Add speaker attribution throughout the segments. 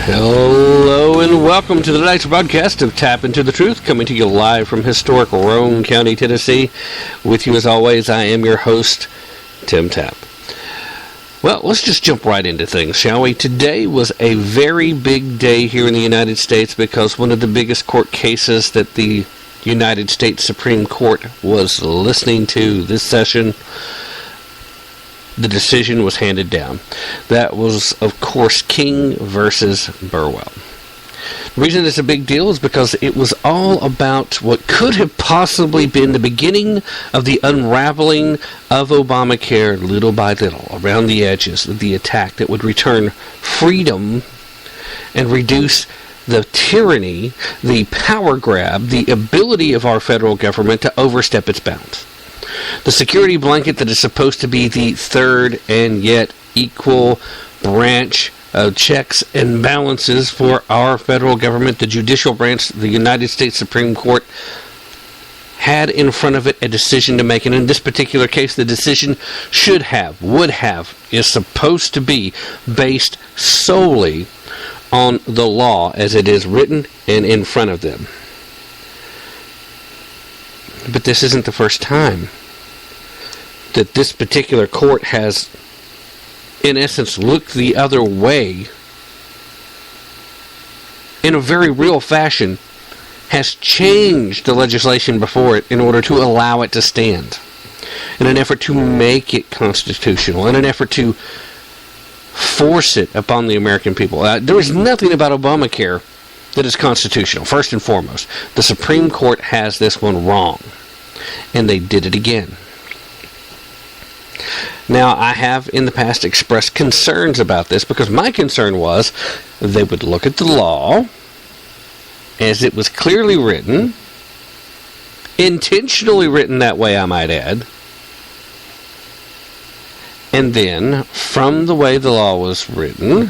Speaker 1: Hello and welcome to the night's broadcast of Tap Into the Truth, coming to you live from historic Roane County, Tennessee. With you as always, I am your host, Tim Tapp. Well, let's just jump right into things, shall we? Today was a very big day here in the United States because one of the biggest court cases that the United States Supreme Court was listening to this session, the decision was handed down. That was, of course, King versus Burwell. The reason it's a big deal is because it was all about what could have possibly been the beginning of the unraveling of Obamacare little by little, around the edges of the attack that would return freedom and reduce the tyranny, the power grab, the ability of our federal government to overstep its bounds. The security blanket that is supposed to be the third and yet equal branch of checks and balances for our federal government, the judicial branch, the United States Supreme Court, had in front of it a decision to make. And in this particular case, the decision is supposed to be based solely on the law as it is written and in front of them. But this isn't the first time that this particular court has, in essence, looked the other way in a very real fashion, has changed the legislation before it in order to allow it to stand, in an effort to make it constitutional, in an effort to force it upon the American people. There is nothing about Obamacare that is constitutional, first and foremost. The Supreme Court has this one wrong, and they did it again. Now, I have in the past expressed concerns about this because my concern was they would look at the law as it was clearly written, intentionally written that way, I might add, and then, from the way the law was written,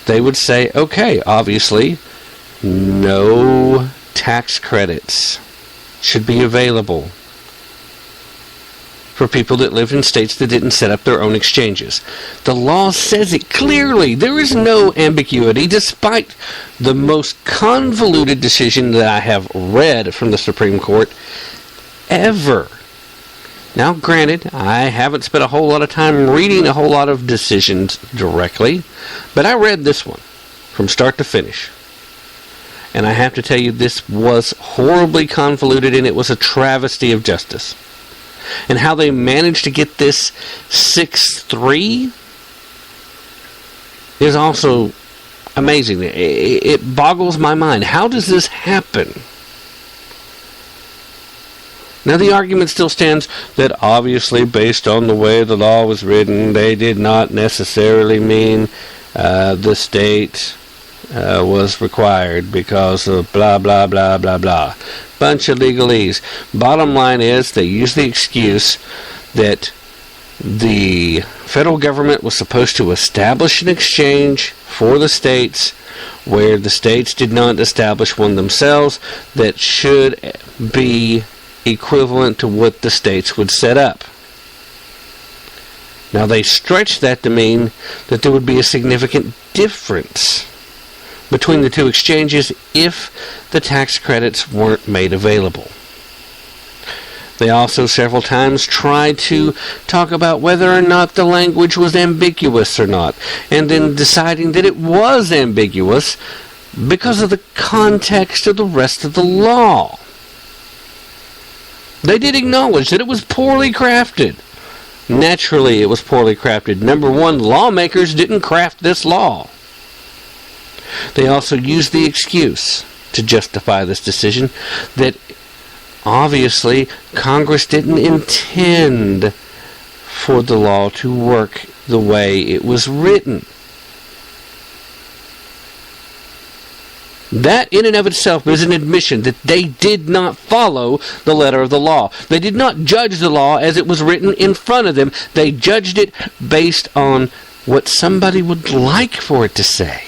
Speaker 1: they would say, okay, obviously, no tax credits should be available for people that lived in states that didn't set up their own exchanges. The law says it clearly. There is no ambiguity, despite the most convoluted decision that I have read from the Supreme Court ever. Now, granted, I haven't spent a whole lot of time reading a whole lot of decisions directly, but I read this one from start to finish. And I have to tell you, this was horribly convoluted, and it was a travesty of justice. And how they managed to get this 6-3 is also amazing. It boggles my mind. How does this happen? Now, the argument still stands that obviously, based on the way the law was written, they did not necessarily mean the state was required because of blah, blah, blah, blah, blah. Bunch of legalese. Bottom line is, they use the excuse that the federal government was supposed to establish an exchange for the states where the states did not establish one themselves that should be equivalent to what the states would set up. Now, they stretched that to mean that there would be a significant difference between the two exchanges if the tax credits weren't made available. They also several times tried to talk about whether or not the language was ambiguous or not, and then deciding that it was ambiguous because of the context of the rest of the law. They did acknowledge that it was poorly crafted. Naturally, it was poorly crafted. Number one, lawmakers didn't craft this law. They also used the excuse to justify this decision that obviously Congress didn't intend for the law to work the way it was written. That in and of itself is an admission that they did not follow the letter of the law. They did not judge the law as it was written in front of them. They judged it based on what somebody would like for it to say.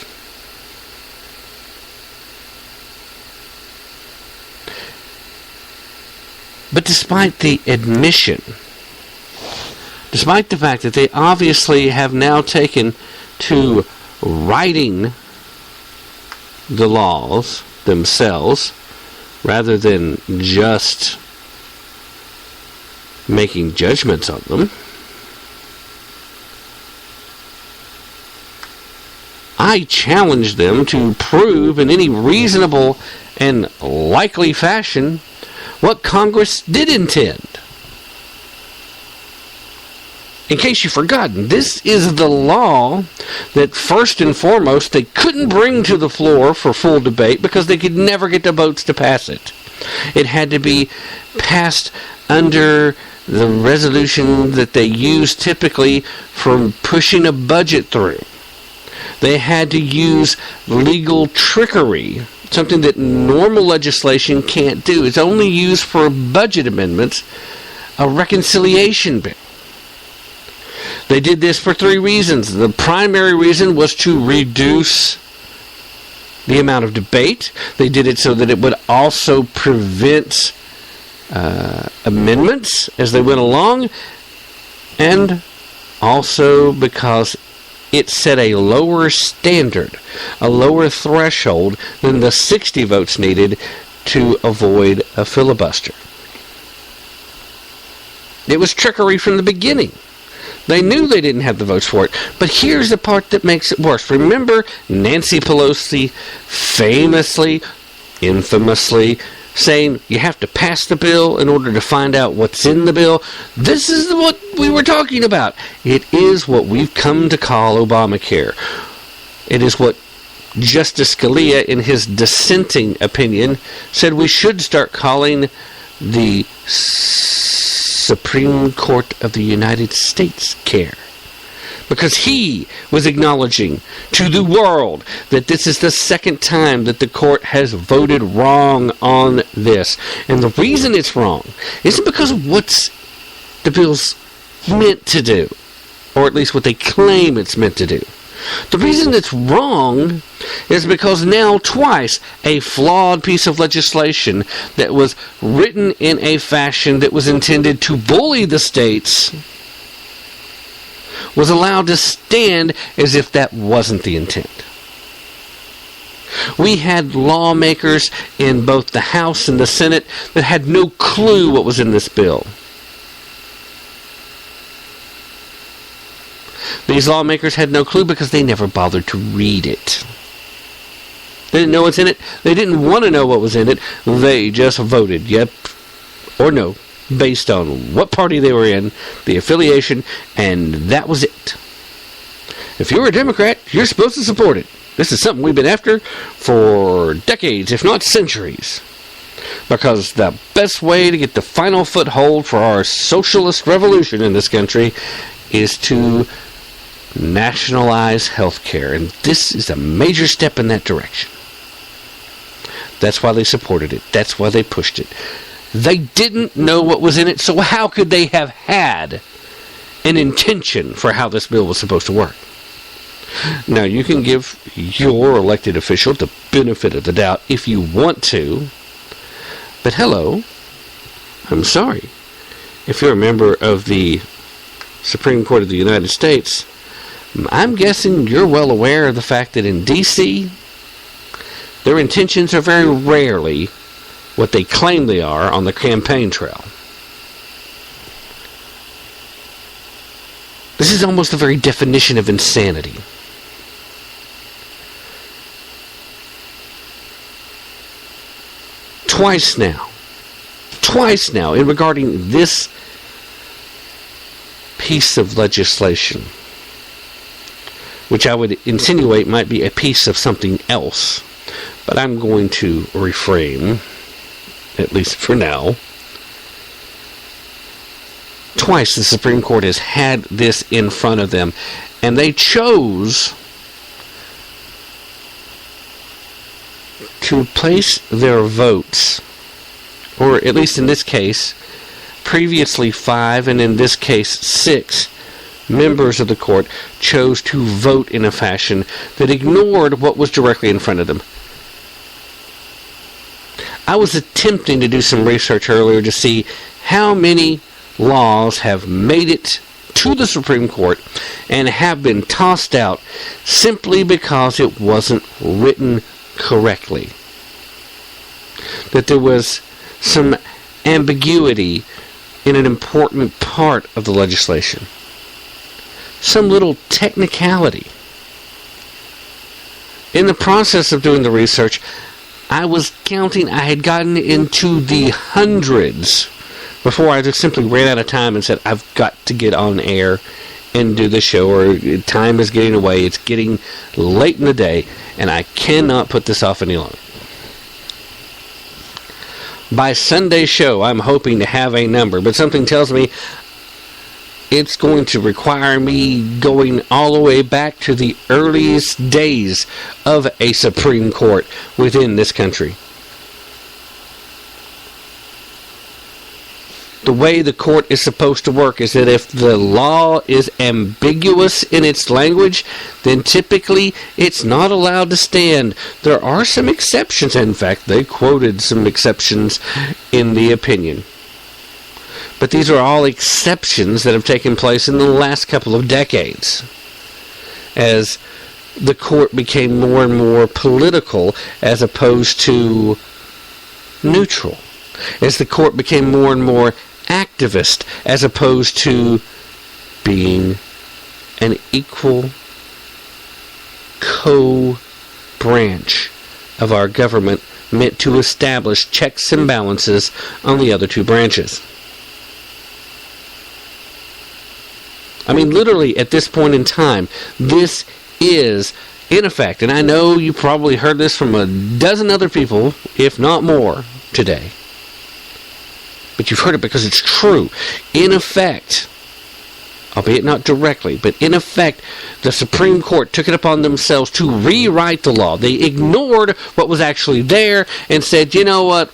Speaker 1: But despite the admission, despite the fact that they obviously have now taken to writing the laws themselves rather than just making judgments on them. I challenge them to prove in any reasonable and likely fashion what Congress did intend. In case you've forgotten, this is the law that first and foremost they couldn't bring to the floor for full debate because they could never get the votes to pass it. It had to be passed under the resolution that they use typically for pushing a budget through. They had to use legal trickery, something that normal legislation can't do. It's only used for budget amendments, a reconciliation bill. They did this for 3 reasons. The primary reason was to reduce the amount of debate. They did it so that it would also prevent amendments as they went along, and also because it set a lower standard, a lower threshold than the 60 votes needed to avoid a filibuster. It was trickery from the beginning. They knew they didn't have the votes for it. But here's the part that makes it worse. Remember Nancy Pelosi famously, infamously, saying you have to pass the bill in order to find out what's in the bill. This is what we were talking about. It is what we've come to call Obamacare. It is what Justice Scalia, in his dissenting opinion, said we should start calling the Supreme Court of the United States care. Because he was acknowledging to the world that this is the second time that the court has voted wrong on this. And the reason it's wrong isn't because of what the bill's meant to do, or at least what they claim it's meant to do. The reason it's wrong is because now twice a flawed piece of legislation that was written in a fashion that was intended to bully the states was allowed to stand as if that wasn't the intent. We had lawmakers in both the House and the Senate that had no clue what was in this bill. These lawmakers had no clue because they never bothered to read it. They didn't know what's in it. They didn't want to know what was in it. They just voted yep or no based on what party they were in, the affiliation, and that was it. If you're a Democrat, you're supposed to support it. This is something we've been after for decades, if not centuries. Because the best way to get the final foothold for our socialist revolution in this country is to nationalize health care. And this is a major step in that direction. That's why they supported it. That's why they pushed it. They didn't know what was in it, so how could they have had an intention for how this bill was supposed to work? Now, you can give your elected official the benefit of the doubt if you want to, but hello, I'm sorry. If you're a member of the Supreme Court of the United States, I'm guessing you're well aware of the fact that in D.C., their intentions are very rarely what they claim they are on the campaign trail. This is almost the very definition of insanity. Twice now, in regarding this piece of legislation, which I would insinuate might be a piece of something else, but I'm going to refrain, at least for now. Twice the Supreme Court has had this in front of them, and they chose to place their votes, or at least in this case, previously 5, and in this case 6, members of the court chose to vote in a fashion that ignored what was directly in front of them. I was attempting to do some research earlier to see how many laws have made it to the Supreme Court and have been tossed out simply because it wasn't written correctly. That there was some ambiguity in an important part of the legislation. Some little technicality. In the process of doing the research, I was counting, I had gotten into the hundreds before I just simply ran out of time and said, I've got to get on air and do the show, or time is getting away. It's getting late in the day, and I cannot put this off any longer. By Sunday's show, I'm hoping to have a number, but something tells me it's going to require me going all the way back to the earliest days of a Supreme Court within this country. The way the court is supposed to work is that if the law is ambiguous in its language, then typically it's not allowed to stand. There are some exceptions. In fact, they quoted some exceptions in the opinion. But these are all exceptions that have taken place in the last couple of decades, as the court became more and more political as opposed to neutral, as the court became more and more activist as opposed to being an equal co-branch of our government meant to establish checks and balances on the other two branches. I mean, literally, at this point in time, this is, in effect, and I know you probably heard this from a dozen other people, if not more, today. But you've heard it because it's true. In effect, albeit not directly, but in effect, the Supreme Court took it upon themselves to rewrite the law. They ignored what was actually there and said, you know what?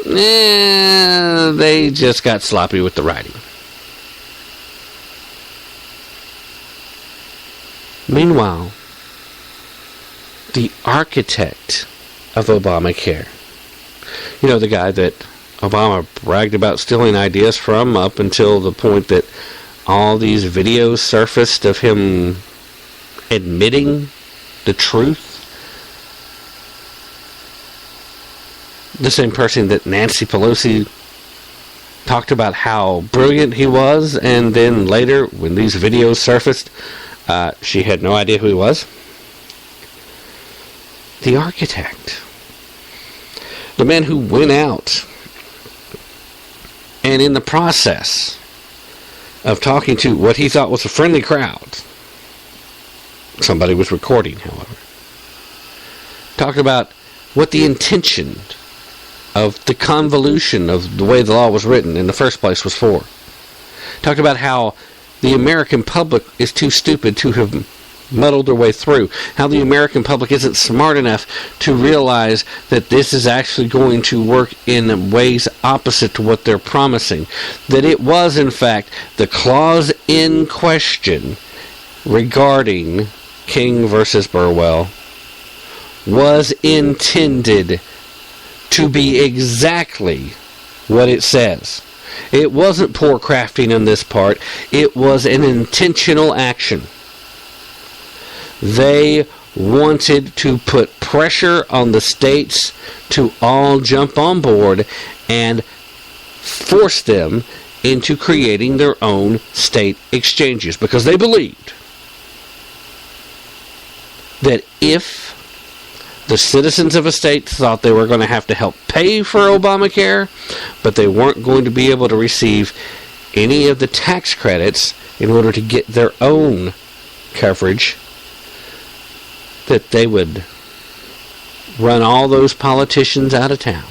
Speaker 1: They just got sloppy with the writing. Meanwhile, the architect of Obamacare, you know, the guy that Obama bragged about stealing ideas from up until the point that all these videos surfaced of him admitting the truth. The same person that Nancy Pelosi talked about how brilliant he was, and then later, when these videos surfaced, she had no idea who he was. The architect. The man who went out and in the process of talking to what he thought was a friendly crowd, somebody was recording, however, talked about what the intention of the convolution of the way the law was written in the first place was for. Talked about how the American public is too stupid to have muddled their way through. How the American public isn't smart enough to realize that this is actually going to work in ways opposite to what they're promising. That it was, in fact, the clause in question regarding King versus Burwell was intended to be exactly what it says. It wasn't poor crafting on this part. It was an intentional action. They wanted to put pressure on the states to all jump on board and force them into creating their own state exchanges, because they believed that if the citizens of a state thought they were going to have to help pay for Obamacare, but they weren't going to be able to receive any of the tax credits in order to get their own coverage, that they would run all those politicians out of town.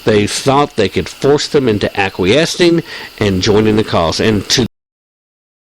Speaker 1: They thought they could force them into acquiescing and joining the cause. And to